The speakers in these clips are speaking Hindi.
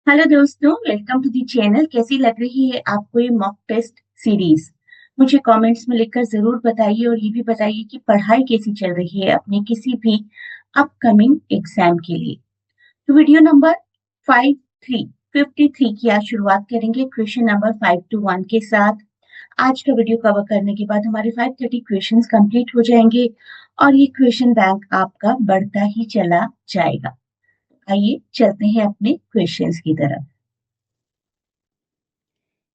हेलो दोस्तों, वेलकम टू दी चैनल। कैसी लग रही है आपको ये मॉक टेस्ट सीरीज? मुझे कमेंट्स में लिखकर जरूर बताइए और ये भी बताइए कि पढ़ाई कैसी चल रही है अपने किसी भी अपकमिंग एग्जाम के लिए। तो वीडियो नंबर 53 की आज शुरुआत करेंगे क्वेश्चन नंबर 521 के साथ। आज का वीडियो कवर करने के बाद हमारे 530 क्वेश्चंस कंप्लीट हो जाएंगे और ये क्वेश्चन बैंक आपका बढ़ता ही चला जाएगा। आइए चलते हैं अपने क्वेश्चंस की तरफ।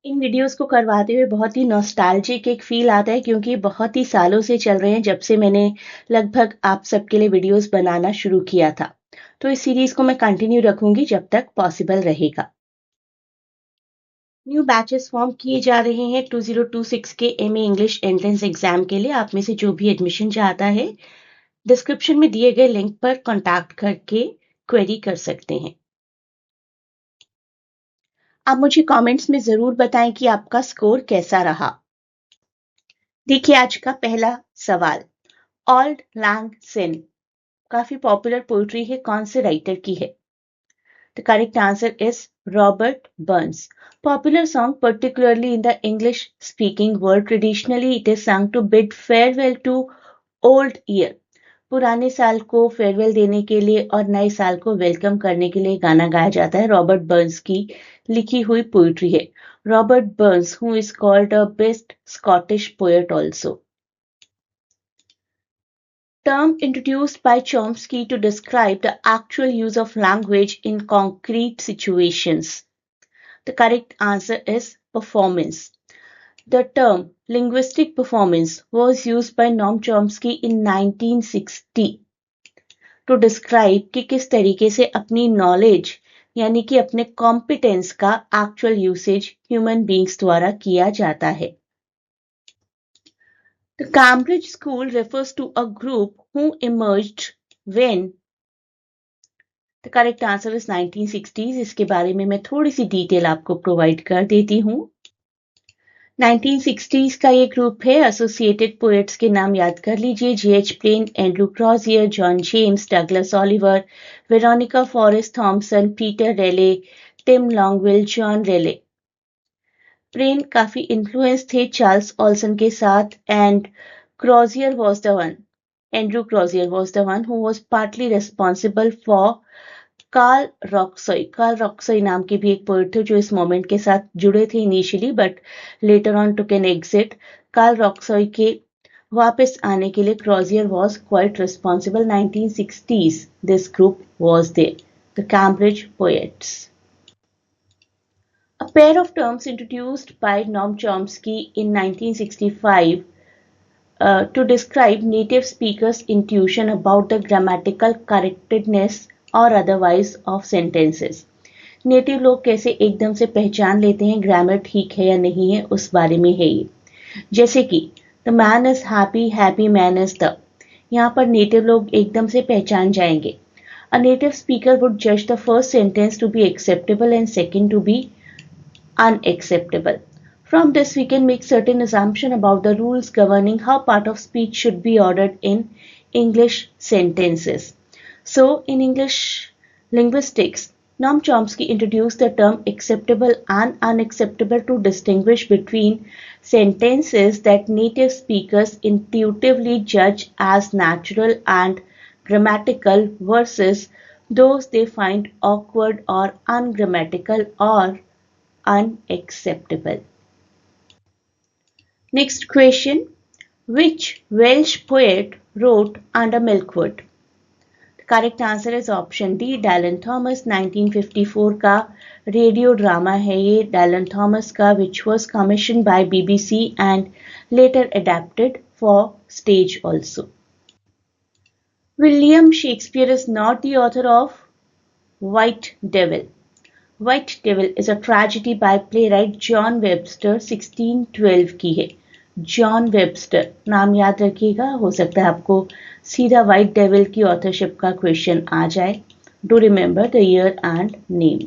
इन वीडियोस को करवाते हुए बहुत ही नॉस्टैल्जिक एक फील आता है क्योंकि बहुत ही सालों से चल रहे हैं जब से मैंने लगभग आप सबके लिए वीडियोस बनाना शुरू किया था। तो इस सीरीज को मैं कंटिन्यू रखूंगी जब तक पॉसिबल रहेगा। न्यू बैचेस फॉर्म किए जा रहे हैं 2026 के एमए इंग्लिश एंट्रेंस एग्जाम के लिए। आप में से जो भी एडमिशन चाहता है डिस्क्रिप्शन में दिए गए लिंक पर कॉन्टैक्ट करके क्वेरी कर सकते हैं। आप मुझे कमेंट्स में जरूर बताएं कि आपका स्कोर कैसा रहा। देखिए आज का पहला सवाल। ऑल्ड लैंग सिन काफी पॉपुलर पोइट्री है, कौन से राइटर की है? The correct answer is Robert Burns. Popular song particularly in the English speaking world, traditionally it is sung to bid farewell to old year. पुराने साल को फेयरवेल देने के लिए और नए साल को वेलकम करने के लिए गाना गाया जाता है। रॉबर्ट बर्न्स की लिखी हुई पोइट्री है। Robert Burns who is called a best Scottish poet also. Term introduced by Chomsky to describe the actual use of language in concrete situations. The correct answer is performance. The term linguistic performance was used by Noam Chomsky in 1960 to describe कि किस तरीके से अपनी knowledge यानी कि अपने competence का actual usage human beings द्वारा किया जाता है। The Cambridge School refers to a group who emerged when the correct answer is 1960s। इसके बारे में मैं थोड़ी सी डिटेल आपको प्रोवाइड कर देती हूँ। 1960s का ये ग्रुप है। एसोसिएटेड पोएट्स के नाम याद कर लीजिए। J.H. Prynne, Andrew Crozier, John James, Douglas Oliver, Veronica Forrest Thomson, Peter Riley, Tim Longville, John Riley. Prynne काफी इन्फ्लुएंस थे चार्ल्स ऑल्सन के साथ and Crozier was the one Andrew Crozier was the one who was partly responsible for Carl Roxoy नाम के भी एक पोएट थे जो इस मोमेंट के साथ जुड़े थे initially but later on took an exit. Carl Roxoy के वापस आने के लिए Crozier was quite responsible. 1960s this group was there, the Cambridge poets. A pair of terms introduced by Noam Chomsky in 1965 to describe native speakers' intuition about the grammatical correctness और अदरवाइज ऑफ सेंटेंसेस। नेटिव लोग कैसे एकदम से पहचान लेते हैं ग्रामर ठीक है या नहीं है, उस बारे में है ये। जैसे कि the man is happy, happy man is the. यहाँ पर नेटिव लोग एकदम से पहचान जाएंगे। अ नेटिव स्पीकर वुड जज the first sentence to be acceptable and second to be unacceptable. From this, we can make certain assumption about the rules governing how part of speech should be ordered in English sentences. So, in English linguistics, Noam Chomsky introduced the term acceptable and unacceptable to distinguish between sentences that native speakers intuitively judge as natural and grammatical versus those they find awkward or ungrammatical or unacceptable. Next question. Which Welsh poet wrote Under Milkwood? The correct answer is option D. Dylan Thomas। 1954 का रेडियो ड्रामा है ये Dylan Thomas का, which was commissioned by BBC and later adapted for stage also. William Shakespeare is not the author of White Devil. White Devil is a tragedy by playwright John Webster। 1612 की है। जॉन वेबस्टर नाम याद रखिएगा, हो सकता है आपको सीधा व्हाइट डेविल की ऑथरशिप का क्वेश्चन आ जाए। Do remember the year and name.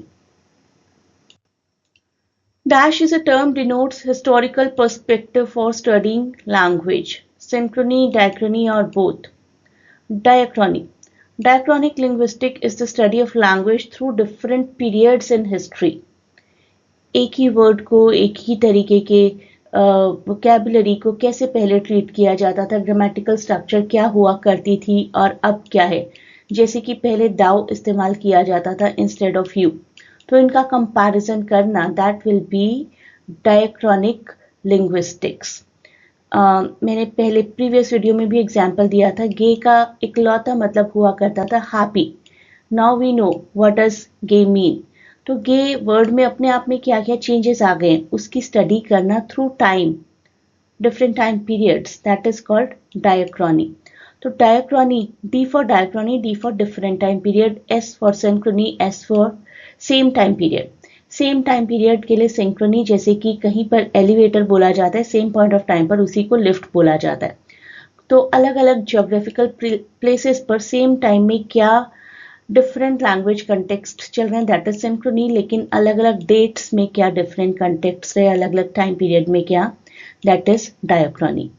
Dash is a term denotes historical perspective for studying language. Synchrony, diachrony or both? Diachrony. Diachronic linguistics is the study of language through different periods in history. एक ही वर्ड को एक ही तरीके के वोकैबुलरी को कैसे पहले ट्रीट किया जाता था, ग्रामेटिकल स्ट्रक्चर क्या हुआ करती थी और अब क्या है। जैसे कि पहले दाउ इस्तेमाल किया जाता था इंस्टेड ऑफ यू, तो इनका कंपैरिजन करना, that will be diachronic linguistics. मैंने पहले प्रीवियस वीडियो में भी एग्जाम्पल दिया था, गे का इकलौता मतलब हुआ करता था happy. Now we know what does gay mean. तो गे वर्ड में अपने आप में क्या क्या चेंजेस आ गए, उसकी स्टडी करना through time, different time periods, that is called diachrony. तो diachrony, D for diachrony, D for different time period, S for synchrony, S for same time period. Same time period के लिए सिंक्रोनी, जैसे कि कहीं पर एलिवेटर बोला जाता है सेम पॉइंट ऑफ टाइम पर, उसी को लिफ्ट बोला जाता है। तो अलग अलग ज्योग्राफिकल प्लेसेस पर सेम टाइम में क्या डिफरेंट लैंग्वेज कंटेक्स्ट चल रहे हैं, दैट इज सिंक्रोनी। लेकिन अलग अलग डेट्स में क्या डिफरेंट कंटेक्स्ट है, अलग अलग टाइम पीरियड में क्या, that is diachrony.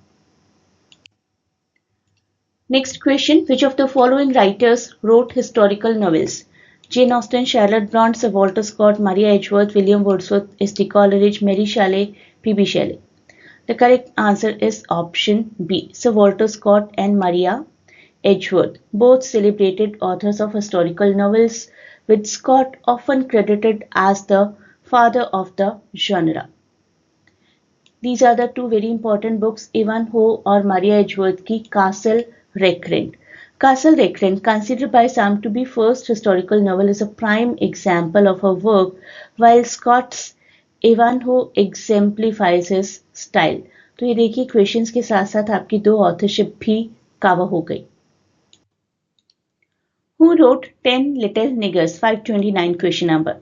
Next question, which of the following writers wrote historical novels? Jane Austen, Charlotte Brontë, Sir Walter Scott, Maria Edgeworth, William Wordsworth, S.T. Coleridge, Mary Shelley, P.B. Shelley. The correct answer is option B, Sir Walter Scott and Maria Edgeworth, both celebrated authors of historical novels, with Scott often credited as the father of the genre. These are the two very important books, Ivanhoe और Maria Edgeworth की Castle Recreant. Castle Recreant, considered by some to be first historical novel, is a prime example of her work, while Scott's Ivanhoe exemplifies his style. तो ये देखिए क्वेश्चंस के साथ साथ आपकी दो ऑथरशिप भी कवर हो गई। Who wrote 10 Little Niggers? 529 question number.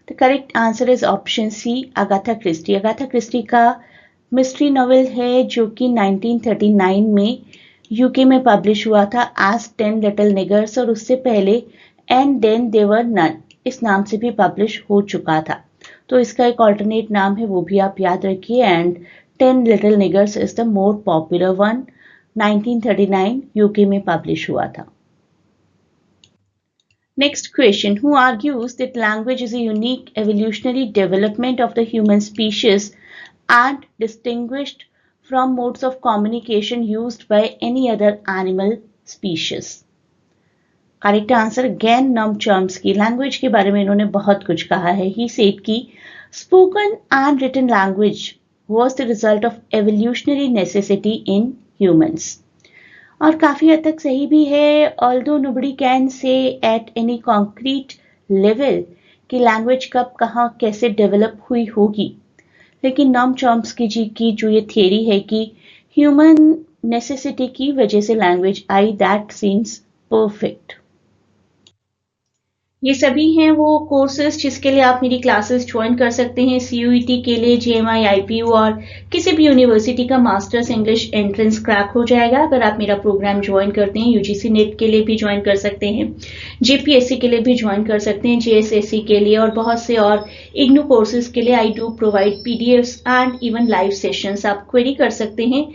The correct answer is option C, Agatha Christie. Agatha Christie का मिस्ट्री नॉवेल है जो कि 1939 में यूके में पब्लिश हुआ था एज 10 लिटिल निगर्स, और उससे पहले एंड देन देवर नन इस नाम से भी पब्लिश हो चुका था। तो इसका एक ऑल्टरनेट नाम है, वो भी आप याद रखिए, and 10 little niggers is the more popular one. 1939 UK में पब्लिश हुआ था। Next question, who argues that language is a unique evolutionary development of the human species and distinguished from modes of communication used by any other animal species? Correct answer again Noam Chomsky. Language के बारे में इन्होंने बहुत कुछ कहा है। He said कि spoken and written language was the result of evolutionary necessity in humans. और काफी हद तक सही भी है, although nobody can say at any concrete level कि लैंग्वेज कब कहाँ कैसे डेवलप हुई होगी, लेकिन नॉम चॉम्स्की जी की जो ये थियरी है कि ह्यूमन नेसेसिटी की वजह से language I, that seems perfect. ये सभी हैं वो कोर्सेज जिसके लिए आप मेरी क्लासेस ज्वाइन कर सकते हैं। सीयूईटी के लिए जेएमआई, आईपीयू और किसी भी यूनिवर्सिटी का मास्टर्स इंग्लिश एंट्रेंस क्रैक हो जाएगा अगर आप मेरा प्रोग्राम ज्वाइन करते हैं। यूजीसी नेट के लिए भी ज्वाइन कर सकते हैं, जेपीएससी के लिए भी ज्वाइन कर सकते हैं, जेएसएससी के लिए और बहुत से और इग्नू कोर्सेज के लिए I do provide PDFs and even live sessions. आप क्वेरी कर सकते हैं।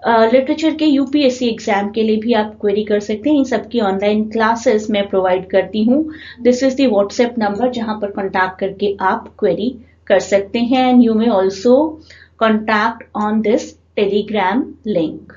लिटरेचर के यूपीएससी एग्जाम के लिए भी आप क्वेरी कर सकते हैं। इन सबकी ऑनलाइन क्लासेस मैं प्रोवाइड करती हूँ। This is the WhatsApp number जहां पर कॉन्टैक्ट करके आप क्वेरी कर सकते हैं, and you may also contact on this Telegram link.